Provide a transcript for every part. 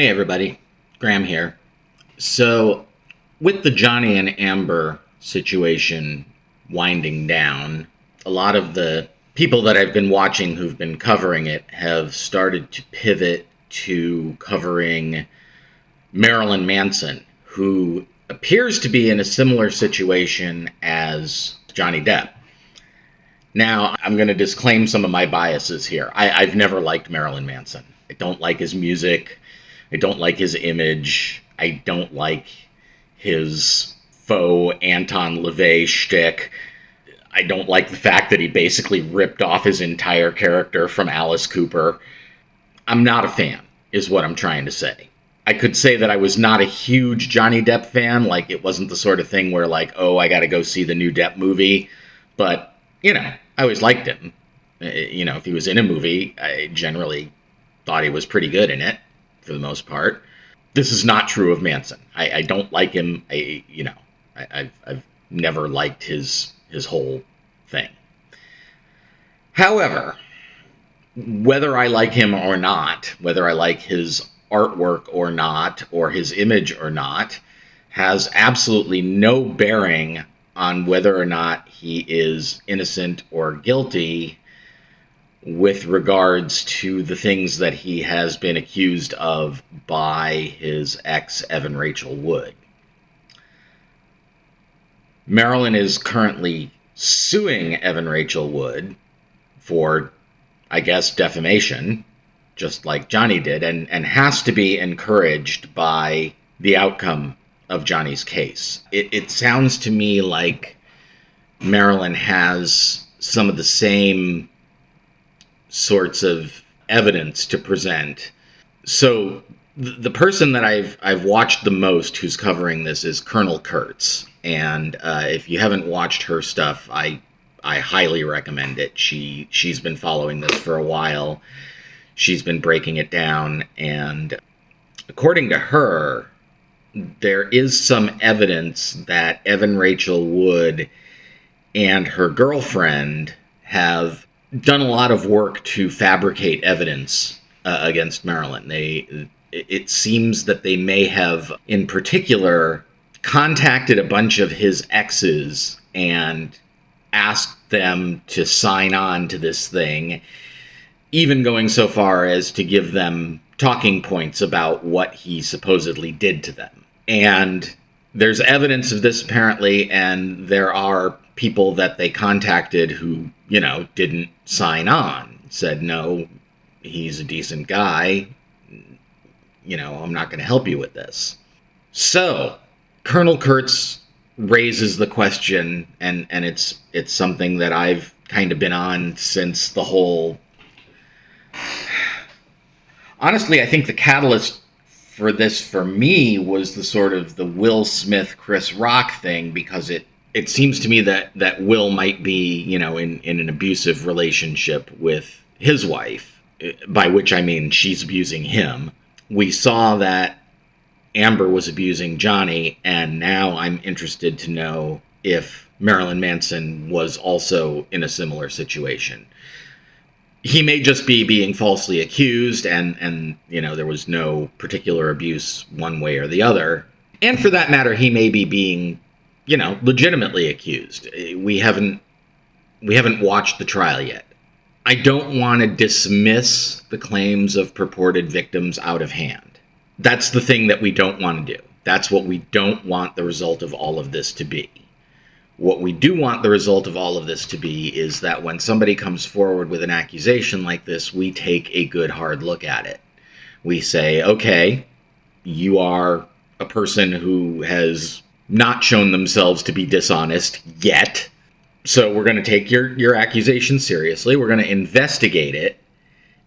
Hey everybody, Graham here. So, with the Johnny and Amber situation winding down, a lot of the people that I've been watching who've been covering it have started to pivot to covering Marilyn Manson, who appears to be in a similar situation as Johnny Depp. Now, I'm going to disclaim some of my biases here. I've never liked Marilyn Manson. I don't like his music. I don't like his image. I don't like his faux Anton LaVey shtick. I don't like the fact that he basically ripped off his entire character from Alice Cooper. I'm not a fan, is what I'm trying to say. I could say that I was not a huge Johnny Depp fan. Like, it wasn't the sort of thing where, like, oh, I gotta go see the new Depp movie. But, I always liked him. If he was in a movie, I generally thought he was pretty good in it, for the most part. This is not true of Manson. I don't like him. I've never liked his whole thing. However, whether I like him or not, whether I like his artwork or not, or his image or not, has absolutely no bearing on whether or not he is innocent or guilty with regards to the things that he has been accused of by his ex, Evan Rachel Wood. Marilyn is currently suing Evan Rachel Wood for, I guess, defamation, just like Johnny did, and has to be encouraged by the outcome of Johnny's case. It sounds to me like Marilyn has some of the same sorts of evidence to present. So the person that I've watched the most who's covering this is Colonel Kurtz, and if you haven't watched her stuff, I highly recommend it. She's been following this for a while. She's been breaking it down, and according to her, there is some evidence that Evan Rachel Wood and her girlfriend have done a lot of work to fabricate evidence against Marilyn. It seems that they may have, in particular, contacted a bunch of his exes and asked them to sign on to this thing, even going so far as to give them talking points about what he supposedly did to them. And there's evidence of this apparently, and there are people that they contacted who, didn't sign on, said, no, he's a decent guy, I'm not going to help you with this. So, Colonel Kurtz raises the question, and it's something that I've kind of been on since the whole... Honestly, I think the catalyst for this, for me, was the sort of the Will Smith, Chris Rock thing, because it seems to me that Will might be, in an abusive relationship with his wife, by which I mean she's abusing him. We saw that Amber was abusing Johnny, and now I'm interested to know if Marilyn Manson was also in a similar situation. He may just be being falsely accused, and there was no particular abuse one way or the other. And for that matter, he may be being, legitimately accused. We haven't watched the trial yet. I don't want to dismiss the claims of purported victims out of hand. That's the thing that we don't want to do. That's what we don't want the result of all of this to be. What we do want the result of all of this to be is that when somebody comes forward with an accusation like this, we take a good hard look at it. We say, okay, you are a person who has not shown themselves to be dishonest yet, so we're going to take your accusation seriously. We're going to investigate it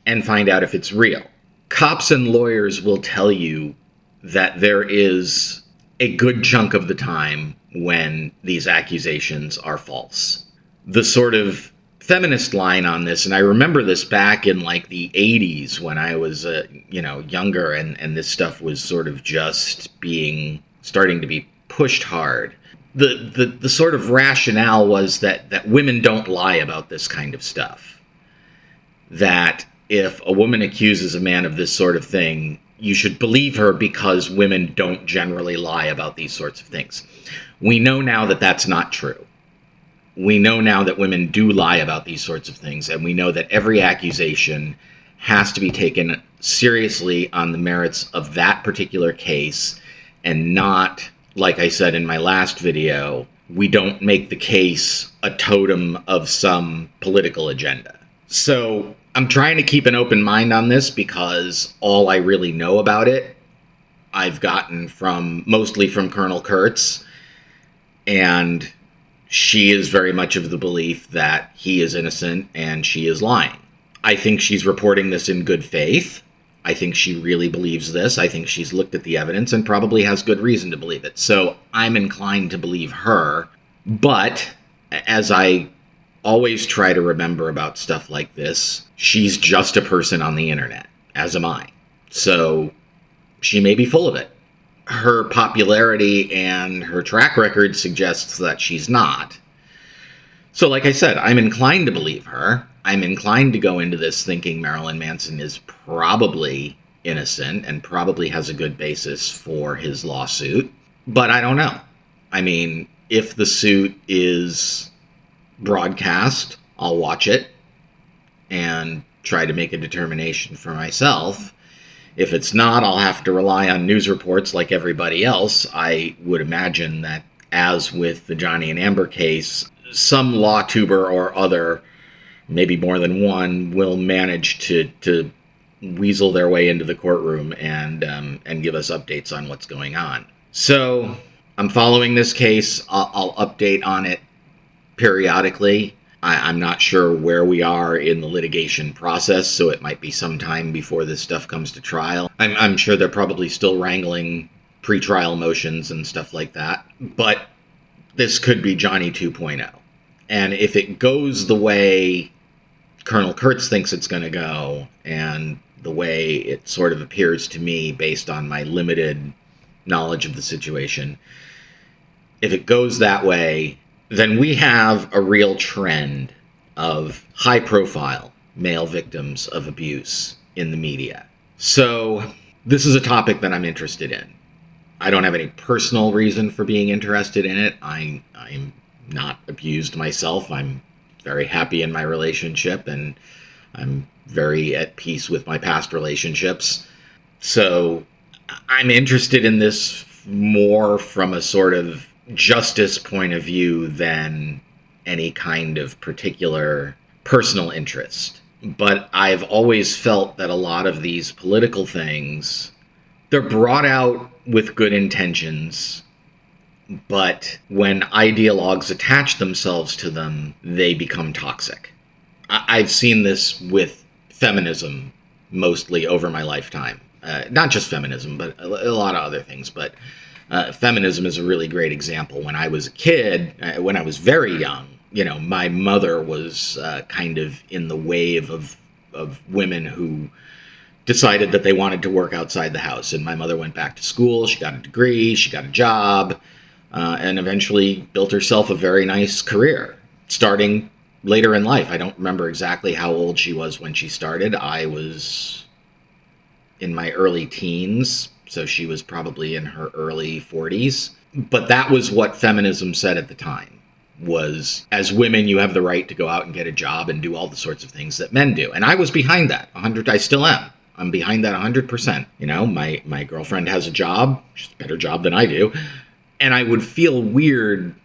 and find out if it's real. Cops and lawyers will tell you that there is a good chunk of the time when these accusations are false. The sort of feminist line on this, and I remember this back in like the 80s when I was younger, and this stuff was sort of just starting to be pushed hard. The sort of rationale was that women don't lie about this kind of stuff. That if a woman accuses a man of this sort of thing, you should believe her because women don't generally lie about these sorts of things. We know now that that's not true. We know now that women do lie about these sorts of things, and we know that every accusation has to be taken seriously on the merits of that particular case, and not, like I said in my last video, we don't make the case a totem of some political agenda. So I'm trying to keep an open mind on this because all I really know about it I've gotten mostly from Colonel Kurtz, and she is very much of the belief that he is innocent and she is lying. I think she's reporting this in good faith. I think she really believes this. I think she's looked at the evidence and probably has good reason to believe it. So I'm inclined to believe her. But as I always try to remember about stuff like this, she's just a person on the internet, as am I. So she may be full of it. Her popularity and her track record suggests that she's not. So like I said, I'm inclined to believe her. I'm inclined to go into this thinking Marilyn Manson is probably innocent and probably has a good basis for his lawsuit. But I don't know. I mean, if the suit is broadcast, I'll watch it and try to make a determination for myself. If it's not, I'll have to rely on news reports like everybody else. I would imagine that, as with the Johnny and Amber case, some law tuber or other, maybe more than one, will manage to weasel their way into the courtroom and give us updates on what's going on. So I'm following this case. I'll update on it periodically. I'm not sure where we are in the litigation process, so it might be some time before this stuff comes to trial. I'm sure they're probably still wrangling pretrial motions and stuff like that. But this could be Johnny 2.0. And if it goes the way Colonel Kurtz thinks it's going to go, and the way it sort of appears to me based on my limited knowledge of the situation, if it goes that way, then we have a real trend of high-profile male victims of abuse in the media. So this is a topic that I'm interested in. I don't have any personal reason for being interested in it. I'm not abused myself. I'm very happy in my relationship, and I'm very at peace with my past relationships. So I'm interested in this more from a sort of justice point of view than any kind of particular personal interest. But I've always felt that a lot of these political things, they're brought out with good intentions, but when ideologues attach themselves to them, they become toxic. I've seen this with feminism mostly over my lifetime. Not just feminism, but a lot of other things, but feminism is a really great example. When I was a kid, when I was very young, my mother was kind of in the wave of women who decided that they wanted to work outside the house. And my mother went back to school, she got a degree, she got a job, and eventually built herself a very nice career, starting later in life. I don't remember exactly how old she was when she started. I was in my early teens, so she was probably in her early 40s. But that was what feminism said at the time, was as women, you have the right to go out and get a job and do all the sorts of things that men do. And I was behind that. I still am. I'm behind that 100%. My girlfriend has a job. She's a better job than I do. And I would feel weird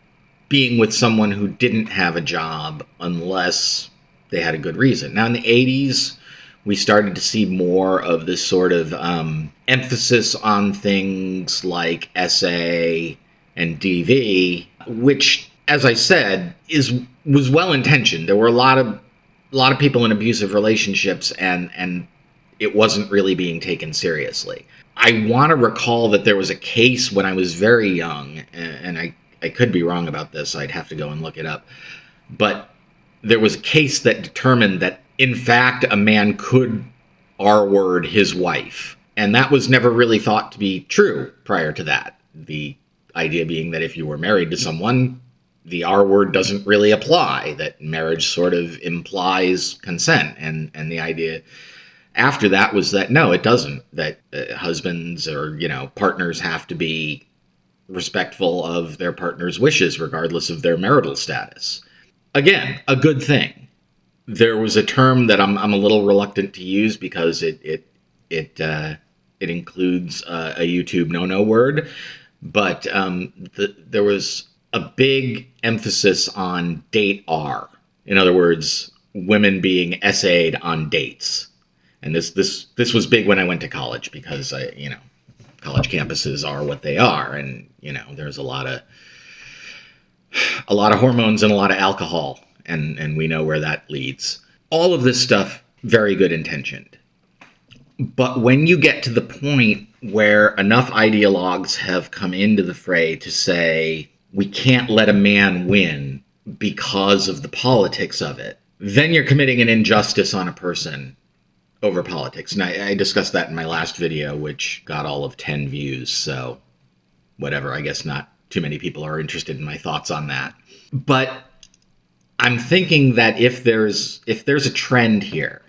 being with someone who didn't have a job unless they had a good reason. Now, in the 80s, we started to see more of this sort of emphasis on things like SA and DV, which, as I said, was well intentioned. There were a lot of people in abusive relationships, and it wasn't really being taken seriously. I want to recall that there was a case when I was very young, and I could be wrong about this. I'd have to go and look it up. But there was a case that determined that, in fact, a man could R-word his wife. And that was never really thought to be true prior to that. The idea being that if you were married to someone, the R-word doesn't really apply, that marriage sort of implies consent. And the idea After that was that no, it doesn't. That husbands or partners have to be respectful of their partner's wishes, regardless of their marital status. Again, a good thing. There was a term that I'm a little reluctant to use because it includes a YouTube no word, but there was a big emphasis on date R. In other words, women being essayed on dates, and this was big when I went to college because college campuses are what they are, and there's a lot of hormones and a lot of alcohol, and we know where that leads. All of this stuff, very good intentioned. But when you get to the point where enough ideologues have come into the fray to say, we can't let a man win because of the politics of it, then you're committing an injustice on a person over politics. And I discussed that in my last video, which got all of 10 views. So whatever, I guess not too many people are interested in my thoughts on that. But I'm thinking that if there's a trend here,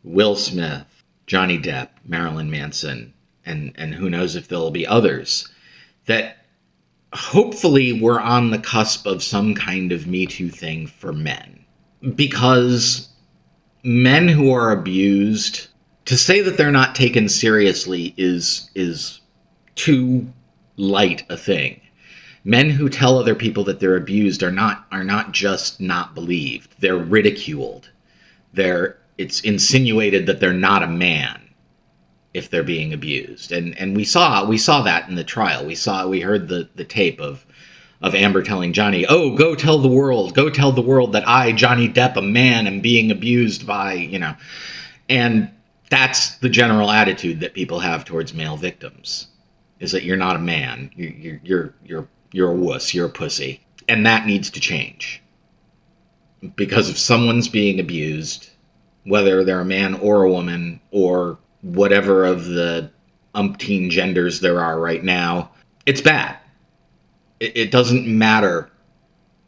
Will Smith, Johnny Depp, Marilyn Manson, and who knows if there'll be others, that hopefully we're on the cusp of some kind of Me Too thing for men. Because men who are abused, to say that they're not taken seriously is too light a thing. Men who tell other people that they're abused are not just not believed. They're ridiculed. It's insinuated that they're not a man if they're being abused. And we saw that in the trial. We heard the tape of Amber telling Johnny, "Oh, go tell the world that I, Johnny Depp, a man, am being abused by," And that's the general attitude that people have towards male victims, is that you're not a man. You're a wuss, you're a pussy. And that needs to change. Because if someone's being abused, whether they're a man or a woman or whatever of the umpteen genders there are right now, it's bad. It doesn't matter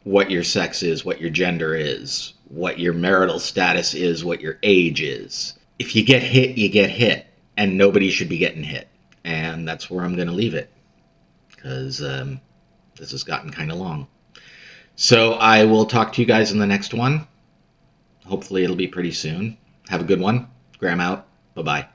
what your sex is, what your gender is, what your marital status is, what your age is. If you get hit, you get hit. And nobody should be getting hit. And that's where I'm going to leave it. Because this has gotten kind of long. So I will talk to you guys in the next one. Hopefully it'll be pretty soon. Have a good one. Graham out. Bye-bye.